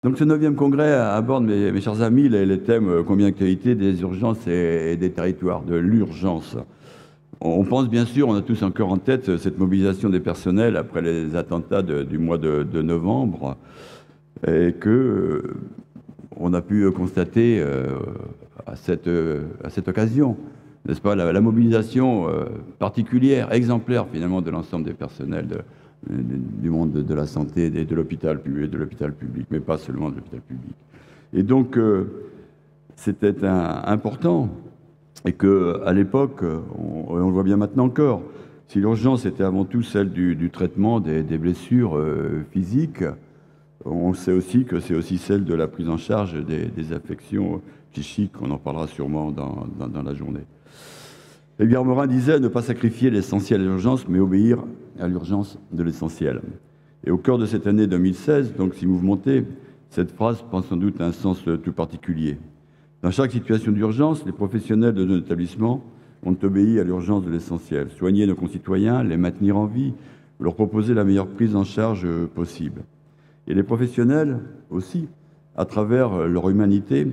Donc ce 9e congrès aborde, mes chers amis, les thèmes combien d'actualité des urgences et des territoires, de l'urgence. On pense bien sûr, on a tous encore en tête cette mobilisation des personnels après les attentats du mois de novembre, et que on a pu constater à cette occasion, n'est-ce pas, la mobilisation particulière, exemplaire finalement de l'ensemble des personnels du monde de la santé et de l'hôpital public, mais pas seulement de l'hôpital public. Et donc, c'était important, et qu'à l'époque, on le voit bien maintenant encore, si l'urgence était avant tout celle du traitement des blessures physiques, on sait aussi que c'est aussi celle de la prise en charge des affections psychiques, on en parlera sûrement dans la journée. Edgar Morin disait ne pas sacrifier l'essentiel à l'urgence, mais obéir à l'urgence de l'essentiel. Et au cœur de cette année 2016, donc si mouvementée, cette phrase prend sans doute un sens tout particulier. Dans chaque situation d'urgence, les professionnels de nos établissements ont obéi à l'urgence de l'essentiel. Soigner nos concitoyens, les maintenir en vie, leur proposer la meilleure prise en charge possible. Et les professionnels aussi, à travers leur humanité,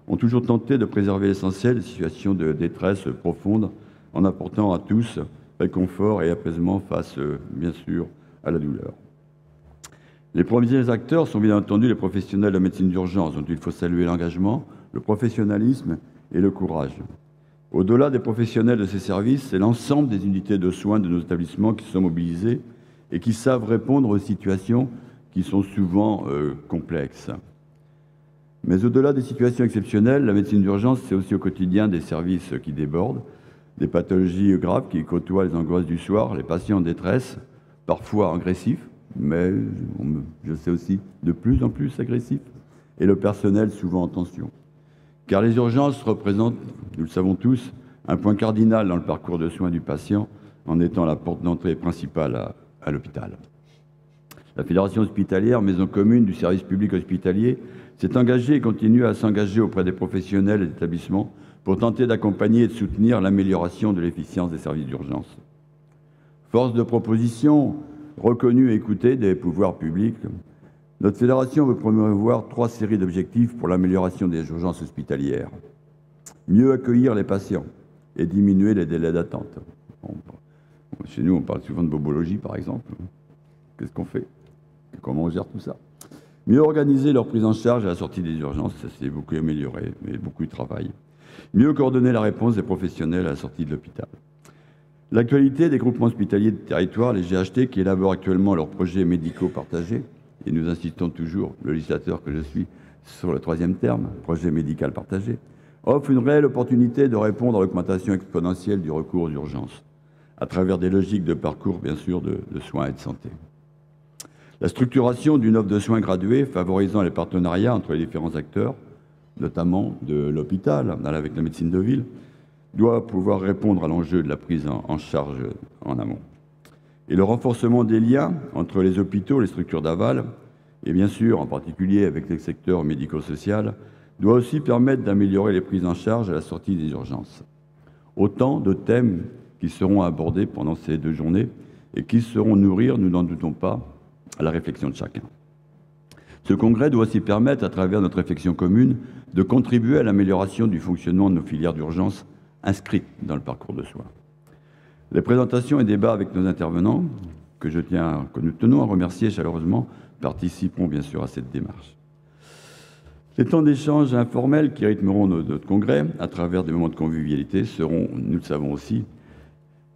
ont toujours tenté de préserver l'essentiel des situations de détresse profonde, en apportant à tous réconfort et apaisement face, bien sûr, à la douleur. Les premiers acteurs sont bien entendu les professionnels de la médecine d'urgence, dont il faut saluer l'engagement, le professionnalisme et le courage. Au-delà des professionnels de ces services, c'est l'ensemble des unités de soins de nos établissements qui sont mobilisés et qui savent répondre aux situations qui sont souvent complexes. Mais au-delà des situations exceptionnelles, la médecine d'urgence, c'est aussi au quotidien des services qui débordent, des pathologies graves qui côtoient les angoisses du soir, les patients en détresse, parfois agressifs, mais je sais aussi de plus en plus agressifs, et le personnel souvent en tension. Car les urgences représentent, nous le savons tous, un point cardinal dans le parcours de soins du patient, en étant la porte d'entrée principale à l'hôpital. La Fédération hospitalière, maison commune du service public hospitalier, s'est engagée et continue à s'engager auprès des professionnels et des établissements pour tenter d'accompagner et de soutenir l'amélioration de l'efficience des services d'urgence. Force de proposition reconnue et écoutée des pouvoirs publics, notre fédération veut promouvoir 3 séries d'objectifs pour l'amélioration des urgences hospitalières. Mieux accueillir les patients et diminuer les délais d'attente. Chez nous, on parle souvent de bobologie, par exemple. Qu'est-ce qu'on fait? Comment on gère tout ça? Mieux organiser leur prise en charge à la sortie des urgences, ça s'est beaucoup amélioré, mais beaucoup de travail. Mieux coordonner la réponse des professionnels à la sortie de l'hôpital. L'actualité des groupements hospitaliers de territoire, les GHT, qui élaborent actuellement leurs projets médicaux partagés, et nous insistons toujours, le législateur que je suis, sur le 3e terme, projet médical partagé, offre une réelle opportunité de répondre à l'augmentation exponentielle du recours aux urgences, à travers des logiques de parcours, bien sûr, de soins et de santé. La structuration d'une offre de soins graduée, favorisant les partenariats entre les différents acteurs, notamment de l'hôpital, avec la médecine de ville, doit pouvoir répondre à l'enjeu de la prise en charge en amont. Et le renforcement des liens entre les hôpitaux, les structures d'aval, et bien sûr, en particulier avec les secteurs médico-social, doit aussi permettre d'améliorer les prises en charge à la sortie des urgences. Autant de thèmes qui seront abordés pendant ces 2 journées et qui seront nourrir, nous n'en doutons pas, à la réflexion de chacun. Ce congrès doit aussi permettre, à travers notre réflexion commune, de contribuer à l'amélioration du fonctionnement de nos filières d'urgence inscrites dans le parcours de soins. Les présentations et débats avec nos intervenants, que nous tenons à remercier chaleureusement, participeront bien sûr à cette démarche. Les temps d'échange informels qui rythmeront notre congrès, à travers des moments de convivialité, seront, nous le savons aussi,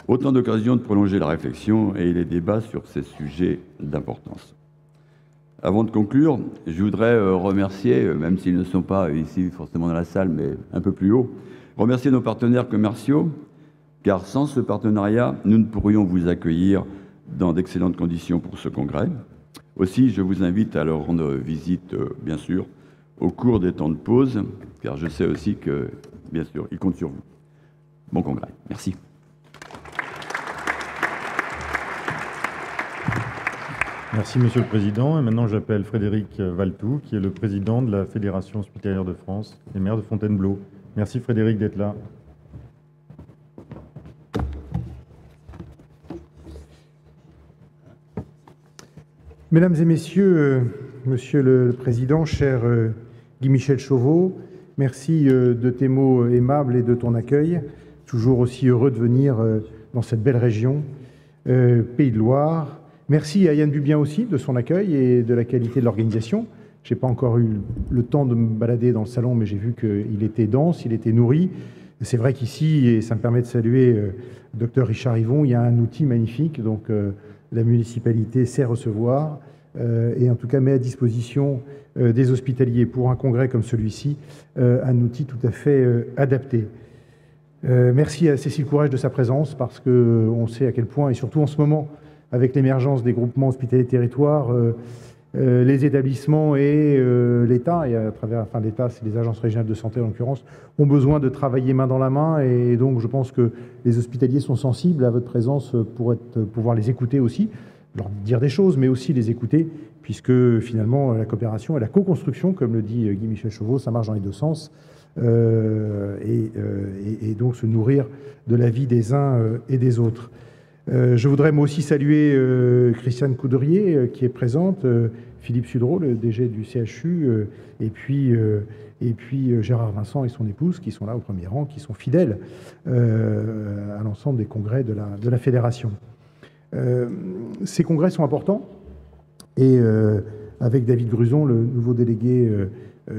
autant d'occasions de prolonger la réflexion et les débats sur ces sujets d'importance. Avant de conclure, je voudrais remercier, même s'ils ne sont pas ici forcément dans la salle, mais un peu plus haut, remercier nos partenaires commerciaux, car sans ce partenariat, nous ne pourrions vous accueillir dans d'excellentes conditions pour ce congrès. Aussi, je vous invite à leur rendre visite, bien sûr, au cours des temps de pause, car je sais aussi que, bien sûr, ils comptent sur vous. Bon congrès. Merci. Merci, Monsieur le Président. Et maintenant, j'appelle Frédéric Valtou, qui est le président de la Fédération hospitalière de France et maire de Fontainebleau. Merci, Frédéric, d'être là. Mesdames et Messieurs, Monsieur le Président, cher Guy-Michel Chauveau, merci de tes mots aimables et de ton accueil. Toujours aussi heureux de venir dans cette belle région, Pays de Loire. Merci à Yann Bubien aussi de son accueil et de la qualité de l'organisation. Je n'ai pas encore eu le temps de me balader dans le salon, mais j'ai vu qu'il était dense, il était nourri. C'est vrai qu'ici, et ça me permet de saluer Dr Richard Yvon, il y a un outil magnifique, donc la municipalité sait recevoir et en tout cas met à disposition des hospitaliers pour un congrès comme celui-ci, un outil tout à fait adapté. Merci à Cécile Courrèges de sa présence, parce qu'on sait à quel point, et surtout en ce moment, avec l'émergence des groupements hospitaliers territoires, les établissements et l'État, et à travers l'État, c'est les agences régionales de santé en l'occurrence, ont besoin de travailler main dans la main, et donc je pense que les hospitaliers sont sensibles à votre présence pour pouvoir les écouter aussi, leur dire des choses, mais aussi les écouter, puisque finalement la coopération et la co-construction, comme le dit Guy-Michel Chauveau, ça marche dans les deux sens, et donc se nourrir de la vie des uns et des autres. Je voudrais moi aussi saluer Christiane Coudrier qui est présente, Philippe Sudreau, le DG du CHU, et puis Gérard Vincent et son épouse qui sont là au premier rang, qui sont fidèles à l'ensemble des congrès de la fédération. Ces congrès sont importants et avec David Gruson, le nouveau délégué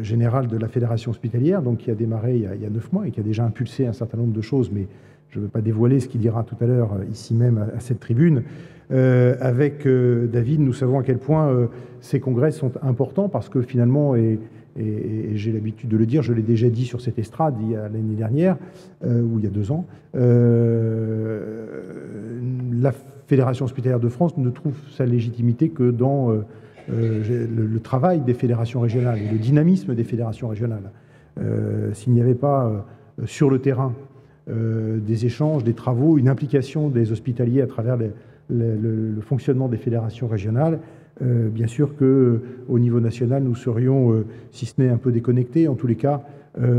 général de la fédération hospitalière, donc qui a démarré il y a 9 mois et qui a déjà impulsé un certain nombre de choses, mais je ne veux pas dévoiler ce qu'il dira tout à l'heure ici même à cette tribune. Avec David, nous savons à quel point ces congrès sont importants parce que finalement, et j'ai l'habitude de le dire, je l'ai déjà dit sur cette estrade l'année dernière, ou il y a 2 ans, la Fédération hospitalière de France ne trouve sa légitimité que dans le travail des fédérations régionales et le dynamisme des fédérations régionales. S'il n'y avait pas sur le terrain des échanges, des travaux, une implication des hospitaliers à travers le fonctionnement des fédérations régionales, bien sûr qu'au niveau national, nous serions, si ce n'est un peu déconnectés, en tous les cas,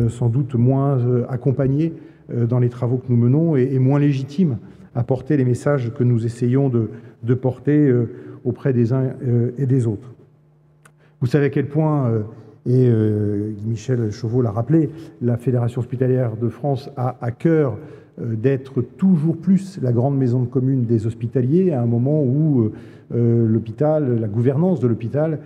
sans doute moins accompagnés dans les travaux que nous menons et moins légitimes à porter les messages que nous essayons de porter auprès des uns et des autres. Vous savez à quel point, et Guy-Michel Chauveau l'a rappelé, la Fédération hospitalière de France a à cœur d'être toujours plus la grande maison de commune des hospitaliers, à un moment où l'hôpital, la gouvernance de l'hôpital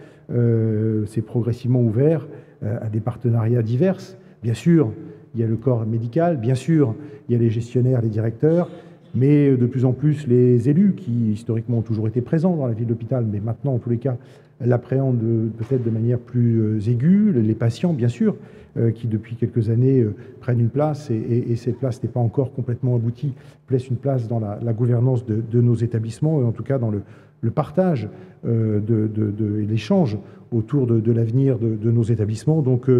s'est progressivement ouvert à des partenariats divers. Bien sûr, il y a le corps médical, bien sûr, il y a les gestionnaires, les directeurs, mais de plus en plus les élus qui historiquement ont toujours été présents dans la vie de l'hôpital, mais maintenant en tous les cas l'appréhendent peut-être de manière plus aiguë, les patients bien sûr, qui depuis quelques années prennent une place et cette place n'est pas encore complètement aboutie, laisse une place dans la gouvernance de nos établissements et en tout cas dans le partage et l'échange autour de l'avenir de nos établissements. Donc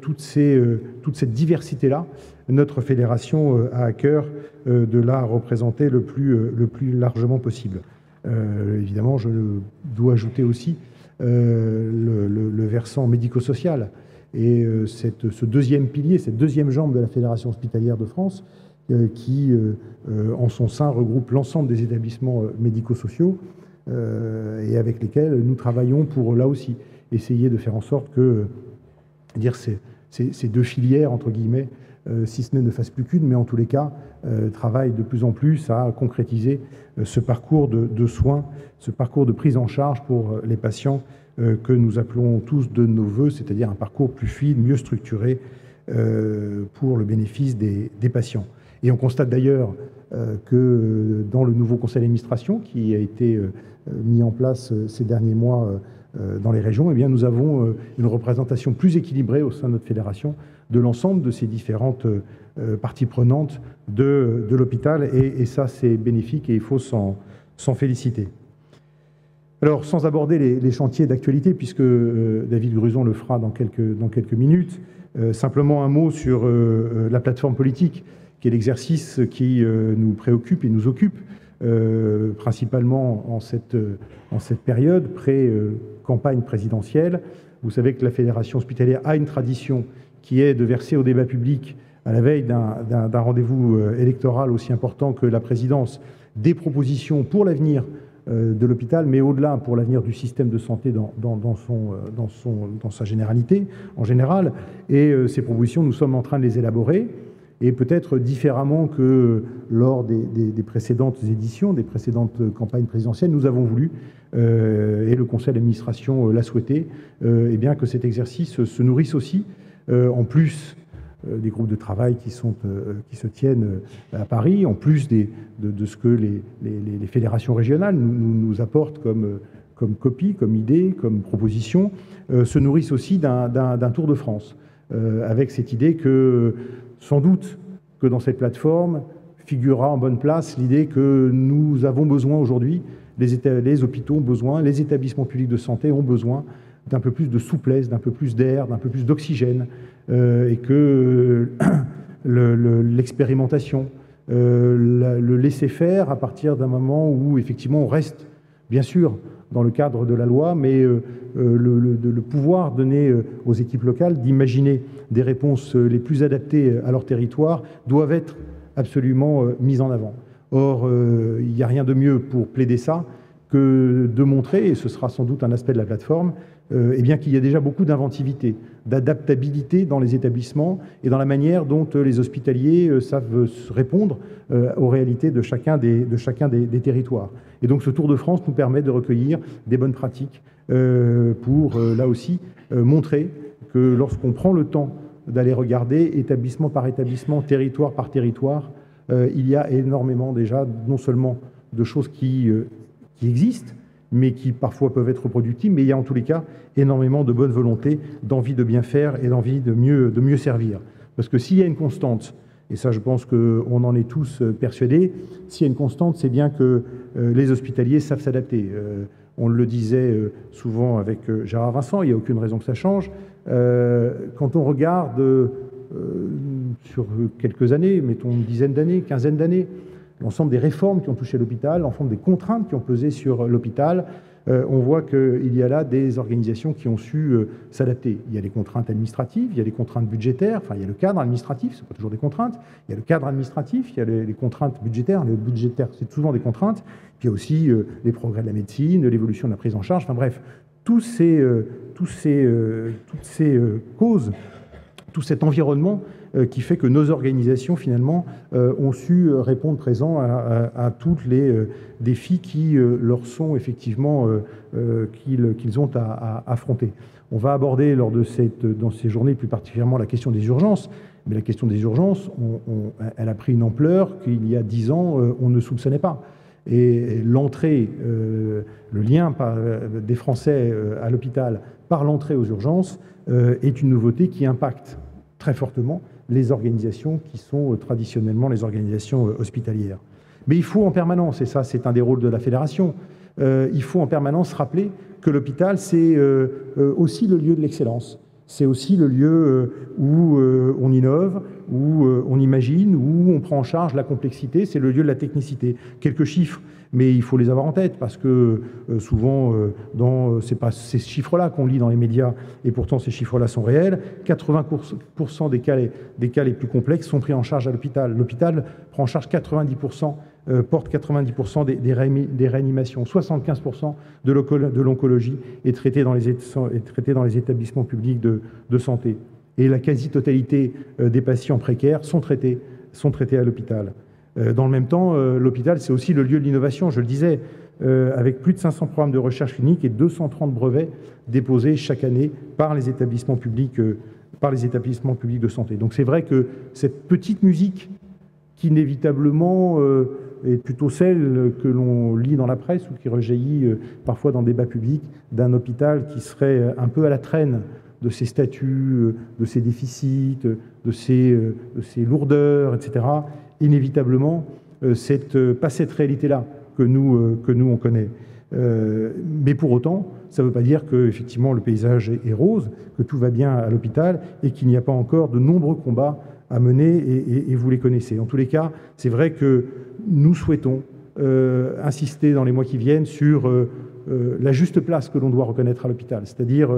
toute cette diversité-là, notre fédération a à cœur de la représenter le plus largement possible. Évidemment, je dois ajouter aussi le versant médico-social et ce deuxième pilier, cette deuxième jambe de la Fédération hospitalière de France qui, en son sein, regroupe l'ensemble des établissements médico-sociaux et avec lesquels nous travaillons pour, là aussi, essayer de faire en sorte que ces deux filières, entre guillemets, si ce n'est ne fassent plus qu'une, mais en tous les cas, travaillent de plus en plus à concrétiser ce parcours de soins, ce parcours de prise en charge pour les patients que nous appelons tous de nos voeux, c'est-à-dire un parcours plus fluide, mieux structuré pour le bénéfice des patients. Et on constate d'ailleurs que dans le nouveau conseil d'administration qui a été mis en place ces derniers mois dans les régions, eh bien, nous avons une représentation plus équilibrée au sein de notre fédération de l'ensemble de ces différentes parties prenantes de l'hôpital et ça c'est bénéfique et il faut s'en féliciter. Alors sans aborder les chantiers d'actualité puisque David Gruson le fera dans quelques minutes, simplement un mot sur la plateforme politique qui est l'exercice qui nous préoccupe et nous occupe principalement en cette période pré-campagne présidentielle. Vous savez que la Fédération hospitalière a une tradition qui est de verser au débat public, à la veille d'un rendez-vous électoral aussi important que la présidence, des propositions pour l'avenir de l'hôpital, mais au-delà pour l'avenir du système de santé dans sa généralité, en général. Et ces propositions, nous sommes en train de les élaborer. Et peut-être différemment que lors des précédentes éditions, des précédentes campagnes présidentielles, nous avons voulu, et le conseil d'administration l'a souhaité, eh bien que cet exercice se nourrisse aussi, en plus des groupes de travail qui se tiennent à Paris, en plus de ce que les fédérations régionales nous apportent comme copie, comme idée, comme proposition, se nourrissent aussi d'un Tour de France, avec cette idée que, sans doute, que dans cette plateforme figurera en bonne place l'idée que nous avons besoin aujourd'hui, les hôpitaux ont besoin, les établissements publics de santé ont besoin d'un peu plus de souplesse, d'un peu plus d'air, d'un peu plus d'oxygène, et que l'expérimentation, le laisser-faire à partir d'un moment où effectivement on reste, bien sûr, dans le cadre de la loi, mais le pouvoir donné aux équipes locales d'imaginer des réponses les plus adaptées à leur territoire doivent être absolument mises en avant. Or, il n'y a rien de mieux pour plaider ça que de montrer, et ce sera sans doute un aspect de la plateforme, eh bien qu'il y a déjà beaucoup d'inventivité, d'adaptabilité dans les établissements et dans la manière dont les hospitaliers savent répondre aux réalités de chacun des territoires. Et donc ce Tour de France nous permet de recueillir des bonnes pratiques pour, là aussi, montrer que lorsqu'on prend le temps d'aller regarder établissement par établissement, territoire par territoire, il y a énormément déjà, non seulement de choses qui existent, mais qui parfois peuvent être reproductibles, mais il y a en tous les cas énormément de bonne volonté, d'envie de bien faire et d'envie de mieux servir. Parce que s'il y a une constante, et ça je pense qu'on en est tous persuadés, s'il y a une constante, c'est bien que les hospitaliers savent s'adapter. On le disait souvent avec Gérard Vincent, il n'y a aucune raison que ça change. Quand on regarde sur quelques années, mettons une dizaine d'années, quinzaine d'années, l'ensemble des réformes qui ont touché l'hôpital, l'ensemble des contraintes qui ont pesé sur l'hôpital, on voit qu'il y a là des organisations qui ont su s'adapter. Il y a les contraintes administratives, il y a les contraintes budgétaires, enfin il y a le cadre administratif, ce n'est pas toujours des contraintes, il y a le cadre administratif, il y a les contraintes budgétaires, le budgétaire c'est souvent des contraintes, puis il y a aussi les progrès de la médecine, l'évolution de la prise en charge, enfin bref, toutes ces causes, tout cet environnement qui fait que nos organisations, finalement, ont su répondre présent à tous les défis qui leur sont effectivement, qu'ils ont à affronter. On va aborder dans ces journées plus particulièrement la question des urgences, mais la question des urgences, elle a pris une ampleur qu'il y a 10 ans, on ne soupçonnait pas. Et l'entrée, le lien des Français à l'hôpital par l'entrée aux urgences est une nouveauté qui impacte très fortement les organisations qui sont traditionnellement les organisations hospitalières. Mais il faut en permanence, et ça c'est un des rôles de la fédération, il faut en permanence rappeler que l'hôpital c'est aussi le lieu de l'excellence. C'est aussi le lieu où on innove, où on imagine, où on prend en charge la complexité, c'est le lieu de la technicité. Quelques chiffres, mais il faut les avoir en tête, parce que souvent, c'est pas ces chiffres-là qu'on lit dans les médias, et pourtant ces chiffres-là sont réels. 80% des cas les plus complexes sont pris en charge à l'hôpital. L'hôpital prend en charge 90%, porte 90% des réanimations. 75% de l'oncologie est traitée dans les établissements publics de santé. Et la quasi-totalité des patients précaires sont traités à l'hôpital. Dans le même temps, l'hôpital, c'est aussi le lieu de l'innovation, je le disais, avec plus de 500 programmes de recherche clinique et 230 brevets déposés chaque année par les établissements publics de santé. Donc c'est vrai que cette petite musique qui inévitablement est plutôt celle que l'on lit dans la presse ou qui rejaillit parfois dans le débat public d'un hôpital qui serait un peu à la traîne de ses statuts, de ses déficits, de ses lourdeurs, etc. Inévitablement, c'est pas cette réalité-là que nous on connaît. Mais pour autant, ça ne veut pas dire que effectivement le paysage est rose, que tout va bien à l'hôpital et qu'il n'y a pas encore de nombreux combats à mener et vous les connaissez. En tous les cas, c'est vrai que nous souhaitons insister dans les mois qui viennent sur la juste place que l'on doit reconnaître à l'hôpital. C'est-à-dire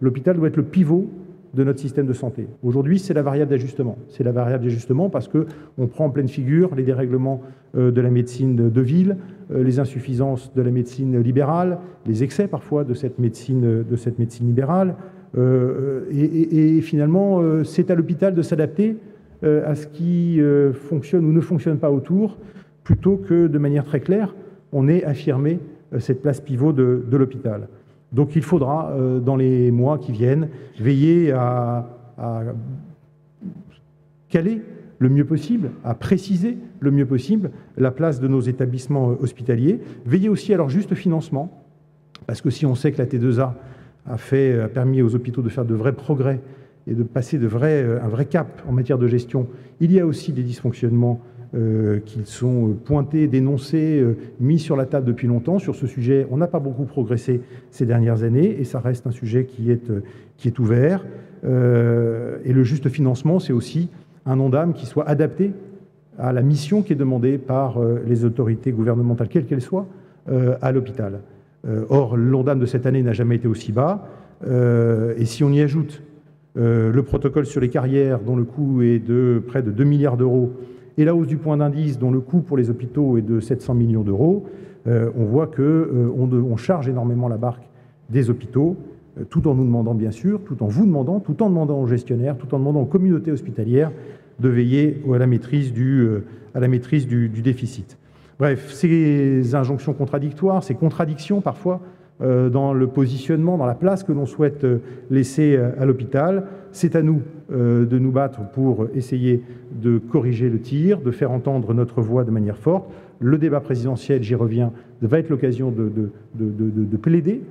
l'hôpital doit être le pivot de notre système de santé. Aujourd'hui, c'est la variable d'ajustement. C'est la variable d'ajustement parce qu'on prend en pleine figure les dérèglements de la médecine de ville, les insuffisances de la médecine libérale, les excès parfois de cette médecine libérale. Et finalement, c'est à l'hôpital de s'adapter à ce qui fonctionne ou ne fonctionne pas autour, plutôt que de manière très claire, on ait affirmé cette place pivot de l'hôpital. Donc il faudra, dans les mois qui viennent, veiller à caler le mieux possible, à préciser le mieux possible la place de nos établissements hospitaliers, veiller aussi à leur juste financement, parce que si on sait que la T2A a permis aux hôpitaux de faire de vrais progrès et de passer un vrai cap en matière de gestion, il y a aussi des dysfonctionnements qui sont pointés, dénoncés, mis sur la table depuis longtemps. Sur ce sujet, on n'a pas beaucoup progressé ces dernières années et ça reste un sujet qui est ouvert. Et le juste financement, c'est aussi un Ondam qui soit adapté à la mission qui est demandée par les autorités gouvernementales, quelles qu'elles soient, à l'hôpital. Or, l'Ondam de cette année n'a jamais été aussi bas. Et si on y ajoute le protocole sur les carrières, dont le coût est de près de 2 milliards d'euros, et la hausse du point d'indice, dont le coût pour les hôpitaux est de 700 millions d'euros, on voit qu'on charge énormément la barque des hôpitaux, tout en nous demandant, bien sûr, tout en vous demandant, tout en demandant aux gestionnaires, tout en demandant aux communautés hospitalières de veiller à la maîtrise du déficit. Bref, ces injonctions contradictoires, ces contradictions parfois dans le positionnement, dans la place que l'on souhaite laisser à l'hôpital, c'est à nous de nous battre pour essayer de corriger le tir, de faire entendre notre voix de manière forte. Le débat présidentiel, j'y reviens, va être l'occasion de plaider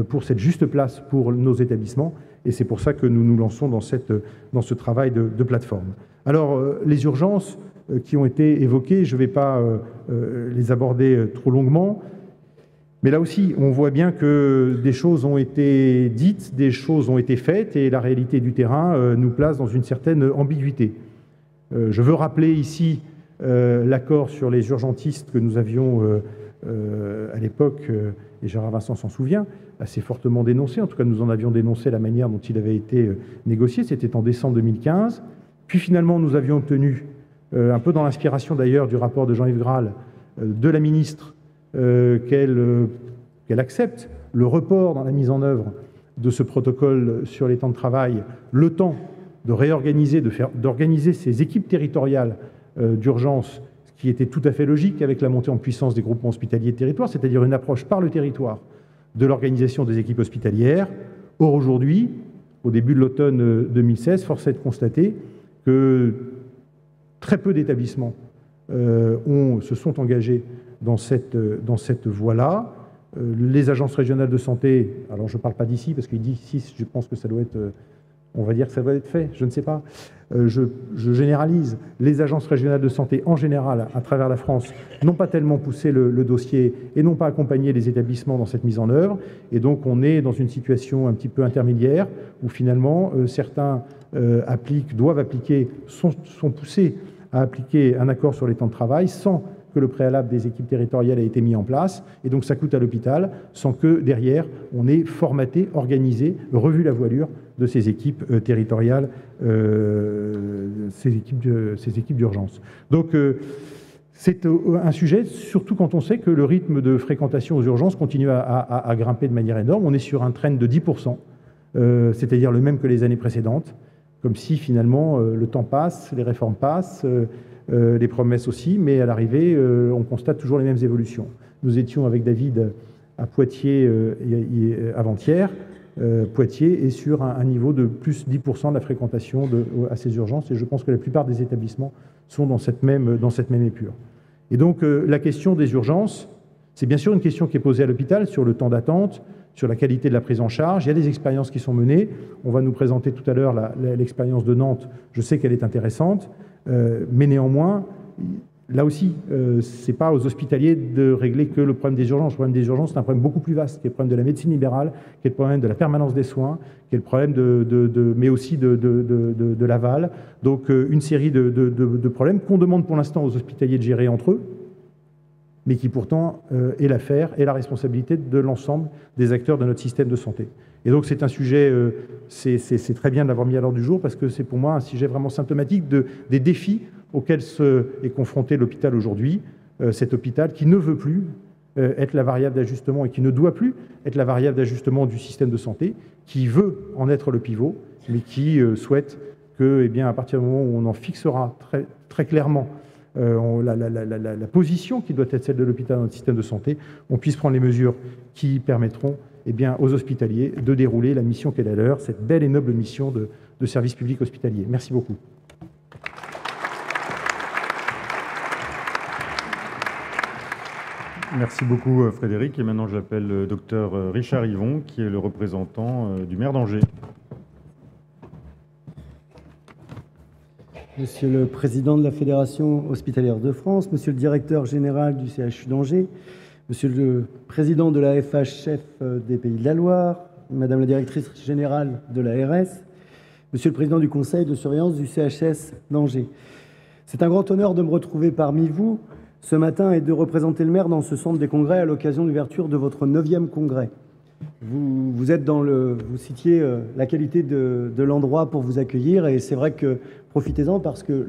pour cette juste place pour nos établissements, et c'est pour ça que nous nous lançons dans ce travail de plateforme. Alors, les urgences qui ont été évoquées, je ne vais pas les aborder trop longuement, mais là aussi, on voit bien que des choses ont été dites, des choses ont été faites, et la réalité du terrain nous place dans une certaine ambiguïté. Je veux rappeler ici l'accord sur les urgentistes que nous avions à l'époque, et Gérard Vincent s'en souvient, assez fortement dénoncé. En tout cas, nous en avions dénoncé la manière dont il avait été négocié. C'était en décembre 2015. Puis finalement, nous avions obtenu, un peu dans l'inspiration d'ailleurs du rapport de Jean-Yves Graal, de la ministre, qu'elle accepte le report dans la mise en œuvre de ce protocole sur les temps de travail, le temps de réorganiser, d'organiser ces équipes territoriales d'urgence, ce qui était tout à fait logique avec la montée en puissance des groupements hospitaliers de territoire, c'est-à-dire une approche par le territoire de l'organisation des équipes hospitalières. Or, aujourd'hui, au début de l'automne 2016, force est de constater que très peu d'établissements se sont engagés dans cette voie-là. Les agences régionales de santé, alors je ne parle pas d'ici, parce qu'ici, je pense que ça doit être, on va dire que ça doit être fait, je ne sais pas. Je généralise, les agences régionales de santé en général, à travers la France, n'ont pas tellement poussé le dossier et n'ont pas accompagné les établissements dans cette mise en œuvre. Et donc, on est dans une situation un petit peu intermédiaire, où finalement, certains doivent appliquer, sont poussés à appliquer un accord sur les temps de travail sans que le préalable des équipes territoriales ait été mis en place, et donc ça coûte à l'hôpital, sans que derrière on ait formaté, organisé, revu la voilure de ces équipes territoriales, ces équipes d'urgence. Donc c'est un sujet, surtout quand on sait que le rythme de fréquentation aux urgences continue à grimper de manière énorme. On est sur un trend de 10%, c'est-à-dire le même que les années précédentes, comme si finalement le temps passe, les réformes passent, les promesses aussi, mais à l'arrivée, on constate toujours les mêmes évolutions. Nous étions avec David à Poitiers avant-hier. Poitiers est sur un niveau de plus 10% de la fréquentation à ces urgences, et je pense que la plupart des établissements sont dans cette même épure. Et donc, la question des urgences, c'est bien sûr une question qui est posée à l'hôpital sur le temps d'attente, sur la qualité de la prise en charge. Il y a des expériences qui sont menées. On va nous présenter tout à l'heure l'expérience de Nantes. Je sais qu'elle est intéressante. Mais néanmoins, là aussi, ce n'est pas aux hospitaliers de régler que le problème des urgences. Le problème des urgences, c'est un problème beaucoup plus vaste, qui est le problème de la médecine libérale, qui est le problème de la permanence des soins, qui est le problème mais aussi de l'aval. Donc, une série de problèmes qu'on demande pour l'instant aux hospitaliers de gérer entre eux, mais qui pourtant est l'affaire et la responsabilité de l'ensemble des acteurs de notre système de santé. Et donc c'est un sujet, c'est très bien de l'avoir mis à l'ordre du jour, parce que c'est pour moi un sujet vraiment symptomatique des défis auxquels est confronté l'hôpital aujourd'hui, cet hôpital qui ne veut plus être la variable d'ajustement et qui ne doit plus être la variable d'ajustement du système de santé, qui veut en être le pivot, mais qui souhaite que, eh bien, à partir du moment où on en fixera très, très clairement la position qui doit être celle de l'hôpital dans notre système de santé, on puisse prendre les mesures qui permettront, eh bien, aux hospitaliers de dérouler la mission qu'elle est leur, cette belle et noble mission de service public hospitalier. Merci beaucoup. Merci beaucoup Frédéric. Et maintenant j'appelle le docteur Richard Yvon, qui est le représentant du maire d'Angers. Monsieur le président de la Fédération hospitalière de France, monsieur le directeur général du CHU d'Angers, monsieur le président de la FHF des Pays de la Loire, madame la directrice générale de l'ARS, monsieur le président du conseil de surveillance du CHS d'Angers. C'est un grand honneur de me retrouver parmi vous ce matin et de représenter le maire dans ce centre des congrès à l'occasion de l'ouverture de votre 9e congrès. Vous êtes vous citiez la qualité de l'endroit pour vous accueillir, et c'est vrai que profitez-en, parce que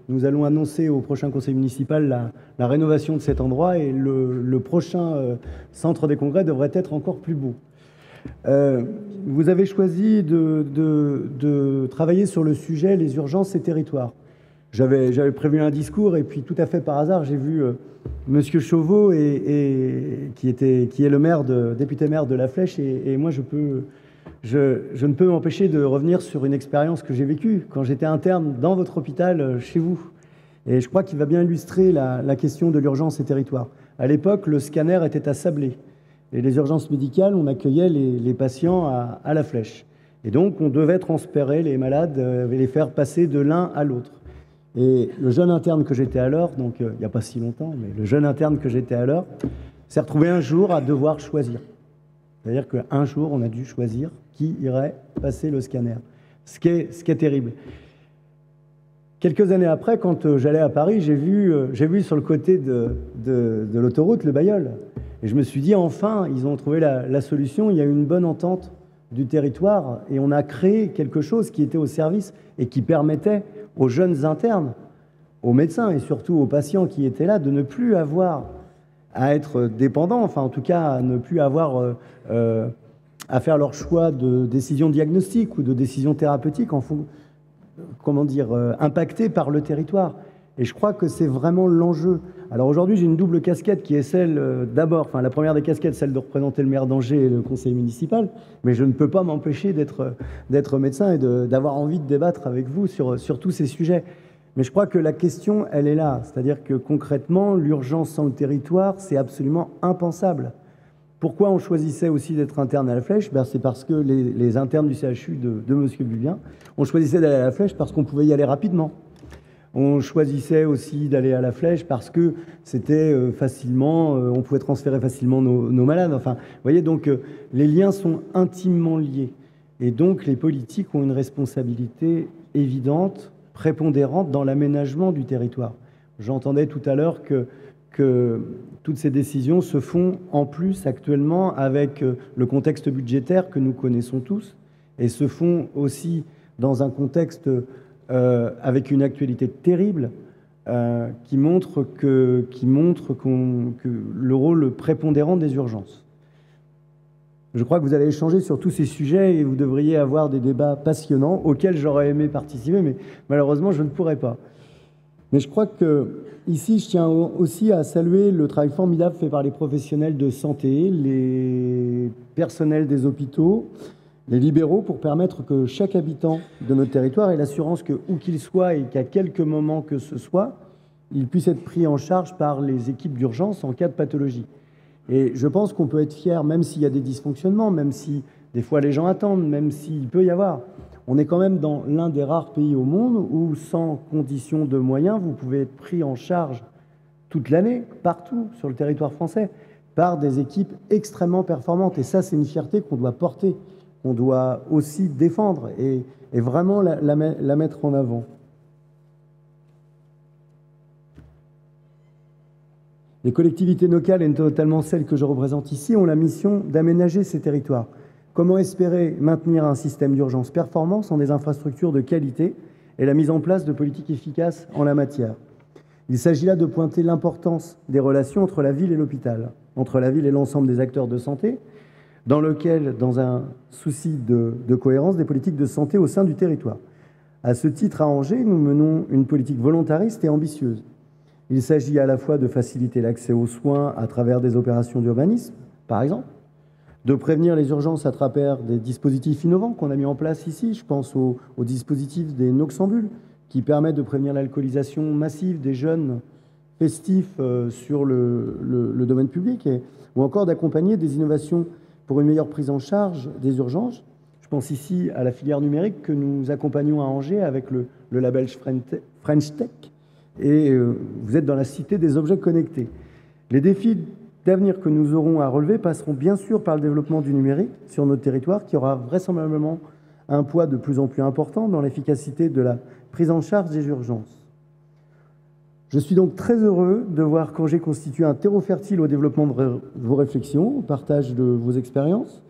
nous allons annoncer au prochain conseil municipal la rénovation de cet endroit, et le prochain centre des congrès devrait être encore plus beau. Vous avez choisi de travailler sur le sujet les urgences et territoires. J'avais prévu un discours, et puis tout à fait par hasard, j'ai vu Monsieur Chauveau, qui est le maire député maire de La Flèche, et moi je ne peux m'empêcher de revenir sur une expérience que j'ai vécue quand j'étais interne dans votre hôpital chez vous. Et je crois qu'il va bien illustrer la question de l'urgence et territoire. À l'époque, le scanner était à Sablé, et les urgences médicales, on accueillait les patients à La Flèche. Et donc on devait transférer les malades et les faire passer de l'un à l'autre. Et le jeune interne que j'étais alors, donc il n'y a pas si longtemps, mais le jeune interne que j'étais alors, s'est retrouvé un jour à devoir choisir. C'est-à-dire qu'un jour, on a dû choisir qui irait passer le scanner. Ce qui est terrible. Quelques années après, quand j'allais à Paris, j'ai vu sur le côté de l'autoroute le Bailleul. Et je me suis dit, enfin, ils ont trouvé la solution, il y a une bonne entente du territoire, et on a créé quelque chose qui était au service et qui permettait aux jeunes internes, aux médecins et surtout aux patients qui étaient là, de ne plus avoir à être dépendants, enfin en tout cas à ne plus avoir à faire leur choix de décision diagnostique ou de décision thérapeutique impactés par le territoire. Et je crois que c'est vraiment l'enjeu. Alors aujourd'hui, j'ai une double casquette qui est celle d'abord, enfin la première des casquettes, celle de représenter le maire d'Angers et le conseil municipal, mais je ne peux pas m'empêcher d'être médecin et d'avoir envie de débattre avec vous sur tous ces sujets. Mais je crois que la question, elle est là. C'est-à-dire que concrètement, l'urgence sans le territoire, c'est absolument impensable. Pourquoi on choisissait aussi d'être interne à La Flèche? C'est parce que les internes du CHU de M. Bubien, on choisissait d'aller à La Flèche parce qu'on pouvait y aller rapidement. On choisissait aussi d'aller à La Flèche parce que c'était facilement, on pouvait transférer facilement nos malades. Enfin, vous voyez, donc les liens sont intimement liés. Et donc les politiques ont une responsabilité évidente, prépondérante dans l'aménagement du territoire. J'entendais tout à l'heure que toutes ces décisions se font en plus actuellement avec le contexte budgétaire que nous connaissons tous, et se font aussi dans un contexte avec une actualité terrible qui montre que le rôle prépondérant des urgences. Je crois que vous allez échanger sur tous ces sujets et vous devriez avoir des débats passionnants auxquels j'aurais aimé participer, mais malheureusement, je ne pourrais pas. Mais je crois que ici, je tiens aussi à saluer le travail formidable fait par les professionnels de santé, les personnels des hôpitaux, les libéraux, pour permettre que chaque habitant de notre territoire ait l'assurance que, où qu'il soit et qu'à quelque moment que ce soit, il puisse être pris en charge par les équipes d'urgence en cas de pathologie. Et je pense qu'on peut être fier, même s'il y a des dysfonctionnements, même si des fois les gens attendent, même s'il peut y avoir. On est quand même dans l'un des rares pays au monde où, sans condition de moyens, vous pouvez être pris en charge toute l'année, partout sur le territoire français, par des équipes extrêmement performantes. Et ça, c'est une fierté qu'on doit porter, qu'on doit aussi défendre et vraiment la mettre en avant. Les collectivités locales, et notamment celles que je représente ici, ont la mission d'aménager ces territoires. Comment espérer maintenir un système d'urgence performant sans des infrastructures de qualité et la mise en place de politiques efficaces en la matière? Il s'agit là de pointer l'importance des relations entre la ville et l'hôpital, entre la ville et l'ensemble des acteurs de santé, dans lequel, dans un souci de cohérence des politiques de santé au sein du territoire. À ce titre, à Angers, nous menons une politique volontariste et ambitieuse. Il s'agit à la fois de faciliter l'accès aux soins à travers des opérations d'urbanisme, par exemple, de prévenir les urgences à travers des dispositifs innovants qu'on a mis en place ici. Je pense au dispositif des noxambules, qui permettent de prévenir l'alcoolisation massive des jeunes festifs sur le domaine public, ou encore d'accompagner des innovations pour une meilleure prise en charge des urgences. Je pense ici à la filière numérique que nous accompagnons à Angers avec le label French Tech, et vous êtes dans la cité des objets connectés. Les défis d'avenir que nous aurons à relever passeront bien sûr par le développement du numérique sur notre territoire, qui aura vraisemblablement un poids de plus en plus important dans l'efficacité de la prise en charge des urgences. Je suis donc très heureux de voir qu'Angers constitue un terreau fertile au développement de vos réflexions, au partage de vos expériences.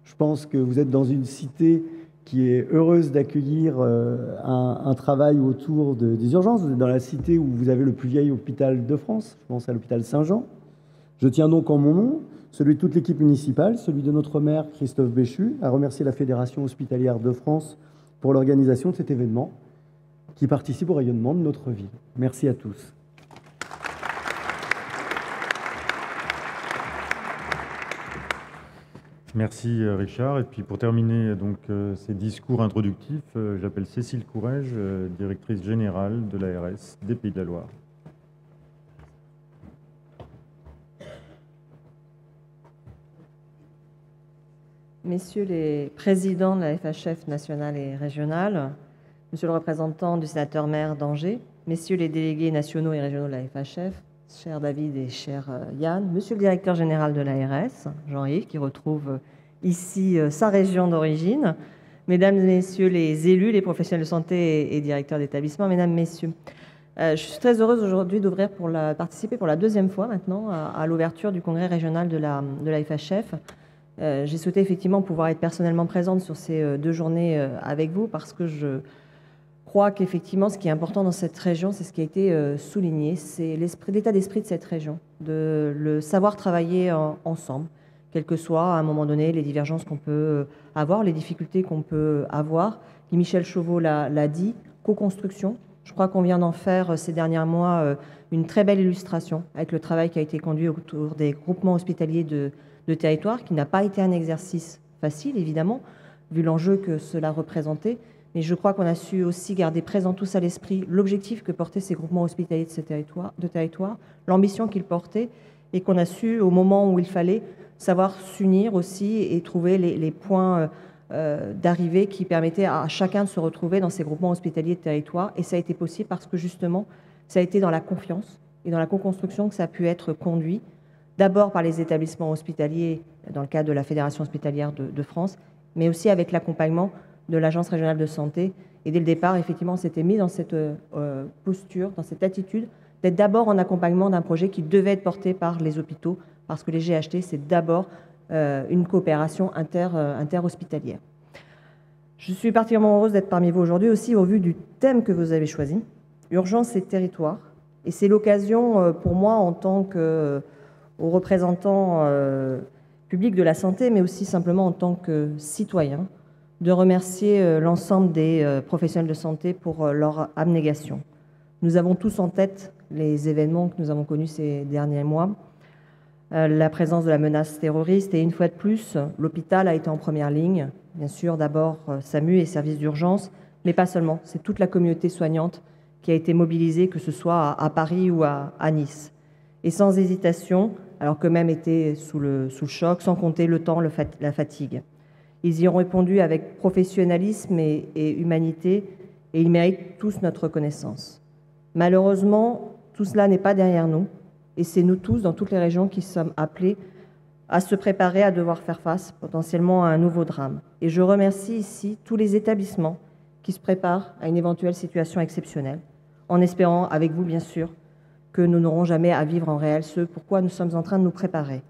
Je pense que vous êtes dans une cité qui est heureuse d'accueillir un travail autour des urgences. Vous êtes dans la cité où vous avez le plus vieil hôpital de France, je pense à l'hôpital Saint-Jean. Je tiens donc en mon nom, celui de toute l'équipe municipale, celui de notre maire Christophe Béchu, à remercier la Fédération hospitalière de France pour l'organisation de cet événement qui participe au rayonnement de notre ville. Merci à tous. Merci Richard. Et puis pour terminer donc ces discours introductifs, j'appelle Cécile Courrèges, directrice générale de l'ARS des Pays de la Loire. Messieurs les présidents de la FHF nationale et régionale, monsieur le représentant du sénateur-maire d'Angers, messieurs les délégués nationaux et régionaux de la FHF, cher David et cher Yann, monsieur le directeur général de l'ARS, Jean-Yves, qui retrouve ici sa région d'origine, mesdames et messieurs les élus, les professionnels de santé et directeurs d'établissement, mesdames, messieurs. Je suis très heureuse aujourd'hui participer pour la deuxième fois maintenant à l'ouverture du congrès régional de la FHF. J'ai souhaité effectivement pouvoir être personnellement présente sur ces 2 journées avec vous parce que je crois qu'effectivement ce qui est important dans cette région, c'est ce qui a été souligné, c'est l'état d'esprit de cette région, de le savoir travailler ensemble, quelles que soient à un moment donné les divergences qu'on peut avoir, les difficultés qu'on peut avoir. Guy Michel Chauveau l'a dit, co-construction. Je crois qu'on vient d'en faire ces derniers mois une très belle illustration avec le travail qui a été conduit autour des groupements hospitaliers de territoire, qui n'a pas été un exercice facile, évidemment, vu l'enjeu que cela représentait. Mais je crois qu'on a su aussi garder présent tous à l'esprit l'objectif que portaient ces groupements hospitaliers de territoire, l'ambition qu'ils portaient, et qu'on a su, au moment où il fallait, savoir s'unir aussi et trouver les points d'arrivée qui permettaient à chacun de se retrouver dans ces groupements hospitaliers de territoire. Et ça a été possible parce que justement, ça a été dans la confiance et dans la co-construction que ça a pu être conduit, d'abord par les établissements hospitaliers dans le cadre de la Fédération hospitalière de France, mais aussi avec l'accompagnement de l'Agence régionale de santé. Et dès le départ, effectivement, on s'était mis dans cette posture, dans cette attitude, d'être d'abord en accompagnement d'un projet qui devait être porté par les hôpitaux, parce que les GHT, c'est d'abord une coopération interhospitalière. Je suis particulièrement heureuse d'être parmi vous aujourd'hui aussi au vu du thème que vous avez choisi, urgence et territoire. Et c'est l'occasion pour moi, en tant que aux représentants publics de la santé, mais aussi simplement en tant que citoyen, de remercier l'ensemble des professionnels de santé pour leur abnégation. Nous avons tous en tête les événements que nous avons connus ces derniers mois, la présence de la menace terroriste, et une fois de plus, l'hôpital a été en première ligne. Bien sûr, d'abord SAMU et services d'urgence, mais pas seulement. C'est toute la communauté soignante qui a été mobilisée, que ce soit à Paris ou à Nice. Et sans hésitation, alors qu'eux-mêmes étaient sous le choc, sans compter le temps, la fatigue. Ils y ont répondu avec professionnalisme et humanité, et ils méritent tous notre reconnaissance. Malheureusement, tout cela n'est pas derrière nous, et c'est nous tous, dans toutes les régions, qui sommes appelés à se préparer à devoir faire face potentiellement à un nouveau drame. Et je remercie ici tous les établissements qui se préparent à une éventuelle situation exceptionnelle, en espérant, avec vous bien sûr, que nous n'aurons jamais à vivre en réel, ce pourquoi nous sommes en train de nous préparer.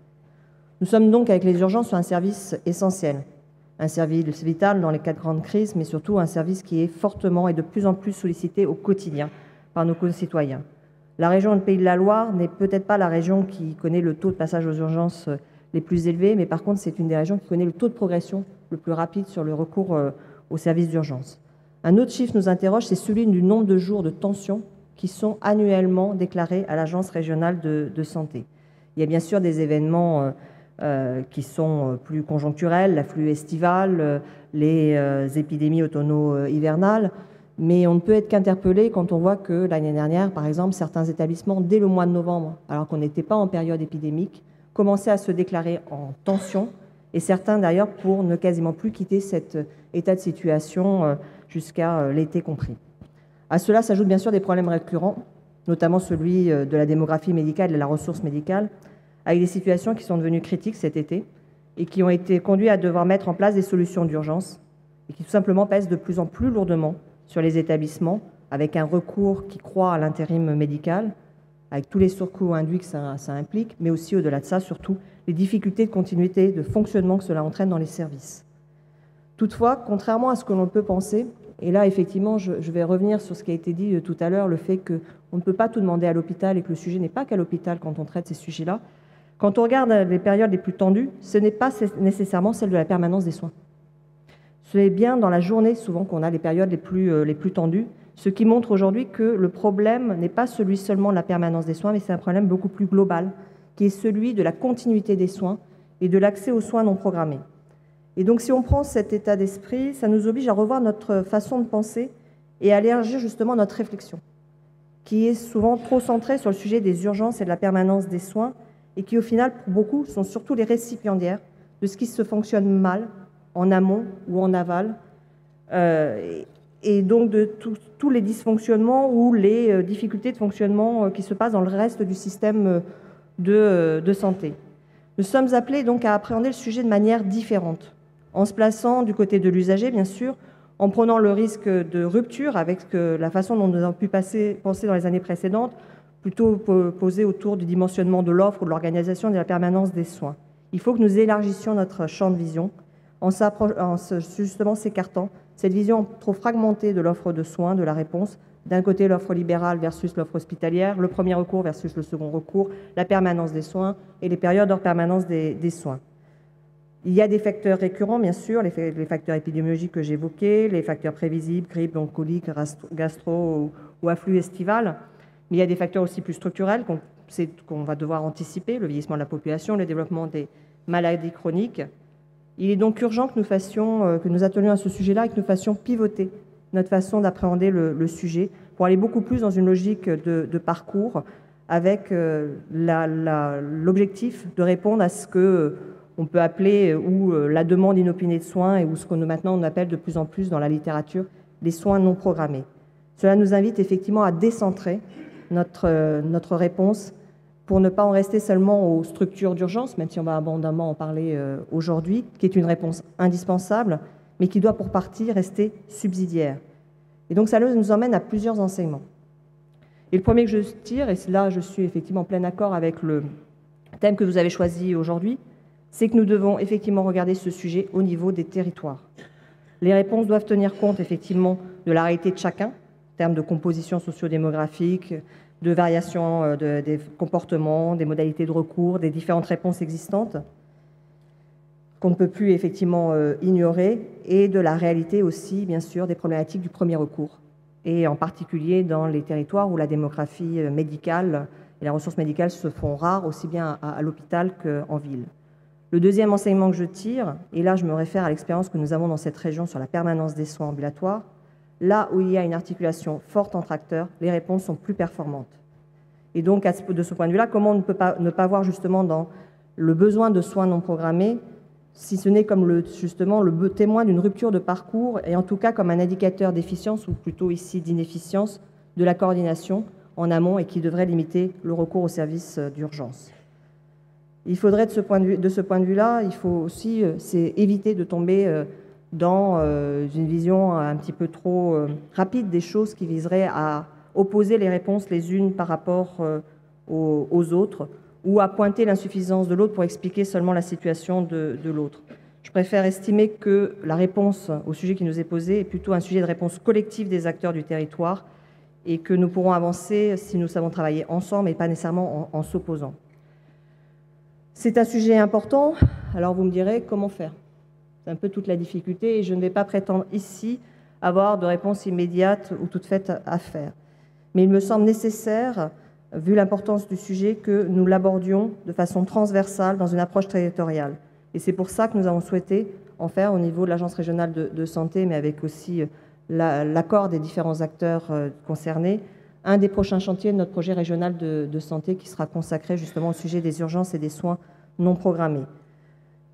Nous sommes donc avec les urgences sur un service essentiel, un service vital dans les cas de grandes crises, mais surtout un service qui est fortement et de plus en plus sollicité au quotidien par nos concitoyens. La région du Pays de la Loire n'est peut-être pas la région qui connaît le taux de passage aux urgences les plus élevés, mais par contre c'est une des régions qui connaît le taux de progression le plus rapide sur le recours aux services d'urgence. Un autre chiffre nous interroge, c'est celui du nombre de jours de tension qui sont annuellement déclarés à l'Agence régionale de santé. Il y a bien sûr des événements qui sont plus conjoncturels, l'afflux estival, les épidémies automno-hivernales, mais on ne peut être qu'interpellé quand on voit que l'année dernière, par exemple, certains établissements, dès le mois de novembre, alors qu'on n'était pas en période épidémique, commençaient à se déclarer en tension, et certains d'ailleurs pour ne quasiment plus quitter cet état de situation jusqu'à l'été compris. À cela s'ajoutent bien sûr des problèmes récurrents, notamment celui de la démographie médicale et de la ressource médicale, avec des situations qui sont devenues critiques cet été et qui ont été conduits à devoir mettre en place des solutions d'urgence et qui tout simplement pèsent de plus en plus lourdement sur les établissements, avec un recours qui croît à l'intérim médical, avec tous les surcoûts induits que ça implique, mais aussi au-delà de ça, surtout, les difficultés de continuité, de fonctionnement que cela entraîne dans les services. Toutefois, contrairement à ce que l'on peut penser, et là, effectivement, je vais revenir sur ce qui a été dit tout à l'heure, le fait qu'on ne peut pas tout demander à l'hôpital et que le sujet n'est pas qu'à l'hôpital quand on traite ces sujets-là. Quand on regarde les périodes les plus tendues, ce n'est pas nécessairement celle de la permanence des soins. C'est bien dans la journée, souvent, qu'on a les périodes les plus tendues, ce qui montre aujourd'hui que le problème n'est pas celui seulement de la permanence des soins, mais c'est un problème beaucoup plus global, qui est celui de la continuité des soins et de l'accès aux soins non programmés. Et donc, si on prend cet état d'esprit, ça nous oblige à revoir notre façon de penser et à élargir justement notre réflexion, qui est souvent trop centrée sur le sujet des urgences et de la permanence des soins, et qui, au final, pour beaucoup, sont surtout les récipiendaires de ce qui se fonctionne mal, en amont ou en aval, et donc de tous les dysfonctionnements ou les difficultés de fonctionnement qui se passent dans le reste du système de santé. Nous sommes appelés donc à appréhender le sujet de manière différente, en se plaçant du côté de l'usager, bien sûr, en prenant le risque de rupture avec la façon dont nous avons pu penser dans les années précédentes, plutôt posée autour du dimensionnement de l'offre ou de l'organisation de la permanence des soins. Il faut que nous élargissions notre champ de vision en justement s'écartant cette vision trop fragmentée de l'offre de soins, de la réponse, d'un côté l'offre libérale versus l'offre hospitalière, le premier recours versus le second recours, la permanence des soins et les périodes hors permanence des soins. Il y a des facteurs récurrents, bien sûr, les facteurs épidémiologiques que j'évoquais, les facteurs prévisibles, grippe, broncholique, gastro ou afflux estival, mais il y a des facteurs aussi plus structurels qu'on va devoir anticiper, le vieillissement de la population, le développement des maladies chroniques. Il est donc urgent que nous attelions à ce sujet-là et que nous fassions pivoter notre façon d'appréhender le sujet pour aller beaucoup plus dans une logique de parcours avec l'objectif de répondre à ce qu'on peut appeler la demande inopinée de soins ou ce que maintenant on appelle de plus en plus dans la littérature les soins non programmés. Cela nous invite effectivement à décentrer notre réponse pour ne pas en rester seulement aux structures d'urgence, même si on va abondamment en parler aujourd'hui, qui est une réponse indispensable, mais qui doit pour partie rester subsidiaire. Et donc ça nous emmène à plusieurs enseignements. Et le premier que je tire, et là je suis effectivement en plein accord avec le thème que vous avez choisi aujourd'hui, c'est que nous devons effectivement regarder ce sujet au niveau des territoires. Les réponses doivent tenir compte effectivement de la réalité de chacun, en termes de composition socio-démographique, de variation des comportements, des modalités de recours, des différentes réponses existantes qu'on ne peut plus effectivement ignorer, et de la réalité aussi, bien sûr, des problématiques du premier recours, et en particulier dans les territoires où la démographie médicale et la ressource médicale se font rares, aussi bien à l'hôpital qu'en ville. Le deuxième enseignement que je tire, et là je me réfère à l'expérience que nous avons dans cette région sur la permanence des soins ambulatoires, là où il y a une articulation forte entre acteurs, les réponses sont plus performantes. Et donc, de ce point de vue-là, comment on ne pas voir justement dans le besoin de soins non programmés, si ce n'est comme justement le témoin d'une rupture de parcours, et en tout cas comme un indicateur d'efficience, ou plutôt ici d'inefficience, de la coordination en amont et qui devrait limiter le recours aux services d'urgence. Il faudrait, de ce point de vue-là, il faut aussi éviter de tomber dans une vision un petit peu trop rapide des choses qui viserait à opposer les réponses les unes par rapport aux autres, ou à pointer l'insuffisance de l'autre pour expliquer seulement la situation de l'autre. Je préfère estimer que la réponse au sujet qui nous est posé est plutôt un sujet de réponse collective des acteurs du territoire et que nous pourrons avancer si nous savons travailler ensemble et pas nécessairement en s'opposant. C'est un sujet important, alors vous me direz comment faire. C'est un peu toute la difficulté et je ne vais pas prétendre ici avoir de réponse immédiate ou toute faite à faire. Mais il me semble nécessaire, vu l'importance du sujet, que nous l'abordions de façon transversale dans une approche territoriale. Et c'est pour ça que nous avons souhaité en faire au niveau de l'Agence régionale de santé, mais avec aussi l'accord des différents acteurs concernés, un des prochains chantiers de notre projet régional de santé qui sera consacré justement au sujet des urgences et des soins non programmés.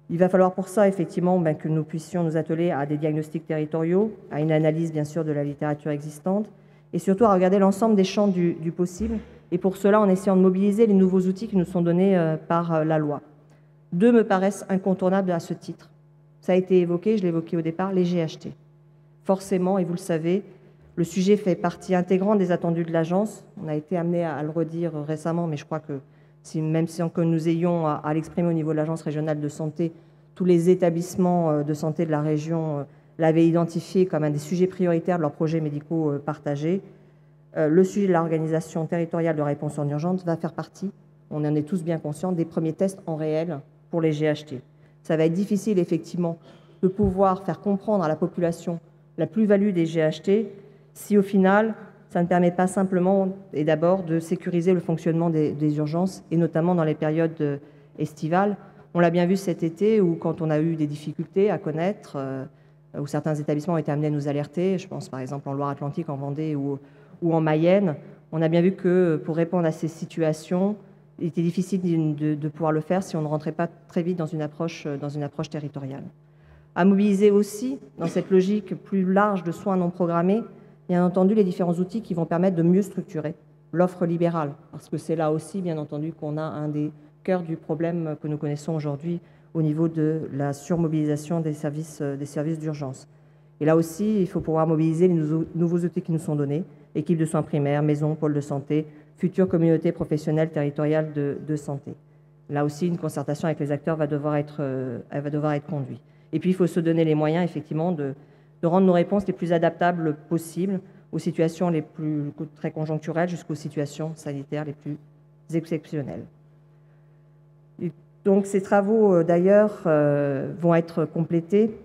Il va falloir pour ça, effectivement, que nous puissions nous atteler à des diagnostics territoriaux, à une analyse, bien sûr, de la littérature existante, et surtout à regarder l'ensemble des champs du possible, et pour cela, en essayant de mobiliser les nouveaux outils qui nous sont donnés par la loi. Deux me paraissent incontournables à ce titre. Ça a été évoqué, je l'ai évoqué au départ, les GHT. Forcément, et vous le savez, le sujet fait partie intégrante des attendus de l'agence. On a été amené à le redire récemment, mais je crois que même si nous ayons à l'exprimer au niveau de l'Agence régionale de santé, tous les établissements de santé de la région l'avaient identifié comme un des sujets prioritaires de leurs projets médicaux partagés. Le sujet de l'organisation territoriale de réponse en urgence va faire partie, on en est tous bien conscients, des premiers tests en réel pour les GHT. Ça va être difficile, effectivement, de pouvoir faire comprendre à la population la plus-value des GHT si, au final, ça ne permet pas simplement et d'abord de sécuriser le fonctionnement des urgences, et notamment dans les périodes estivales. On l'a bien vu cet été, où quand on a eu des difficultés à connaître, où certains établissements ont été amenés à nous alerter, je pense par exemple en Loire-Atlantique, en Vendée ou en Mayenne, on a bien vu que pour répondre à ces situations, il était difficile de pouvoir le faire si on ne rentrait pas très vite dans une approche territoriale. À mobiliser aussi, dans cette logique plus large de soins non programmés, bien entendu, les différents outils qui vont permettre de mieux structurer l'offre libérale, parce que c'est là aussi, bien entendu, qu'on a un des cœurs du problème que nous connaissons aujourd'hui au niveau de la surmobilisation des services d'urgence. Et là aussi, il faut pouvoir mobiliser les nouveaux outils qui nous sont donnés, équipes de soins primaires, maisons, pôles de santé, futures communautés professionnelles territoriales de santé. Là aussi, une concertation avec les acteurs va devoir être conduite. Et puis, il faut se donner les moyens, effectivement, de rendre nos réponses les plus adaptables possibles aux situations les plus très conjoncturelles jusqu'aux situations sanitaires les plus exceptionnelles. Et donc, ces travaux, d'ailleurs, vont être complétés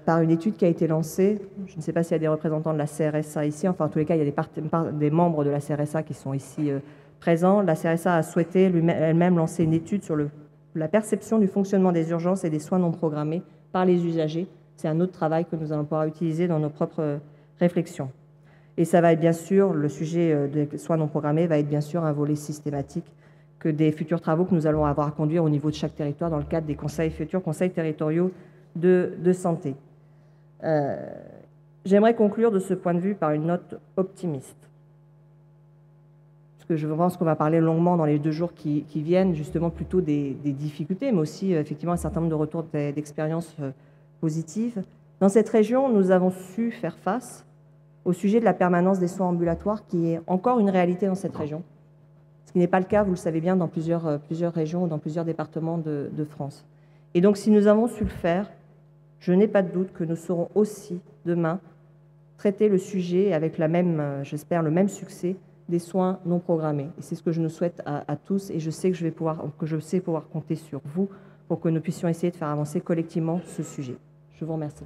par une étude qui a été lancée. Je ne sais pas s'il y a des représentants de la CRSA ici. Enfin, en tous les cas, il y a des membres de la CRSA qui sont ici présents. La CRSA a souhaité elle-même lancer une étude sur la perception du fonctionnement des urgences et des soins non programmés par les usagers. C'est un autre travail que nous allons pouvoir utiliser dans nos propres réflexions. Et ça va être bien sûr, le sujet des soins non programmés va être bien sûr un volet systématique que des futurs travaux que nous allons avoir à conduire au niveau de chaque territoire dans le cadre des futurs conseils territoriaux de santé. J'aimerais conclure de ce point de vue par une note optimiste. Parce que je pense qu'on va parler longuement dans les 2 jours qui viennent, justement plutôt des difficultés, mais aussi effectivement un certain nombre de retours d'expériences positives. Dans cette région, nous avons su faire face au sujet de la permanence des soins ambulatoires, qui est encore une réalité dans cette région. Ce qui n'est pas le cas, vous le savez bien, dans plusieurs régions, dans plusieurs départements de France. Et donc, si nous avons su le faire, je n'ai pas de doute que nous saurons aussi, demain, traiter le sujet avec j'espère, le même succès des soins non programmés. Et c'est ce que je nous souhaite à tous, et je sais que je sais pouvoir compter sur vous pour que nous puissions essayer de faire avancer collectivement ce sujet. Je vous remercie.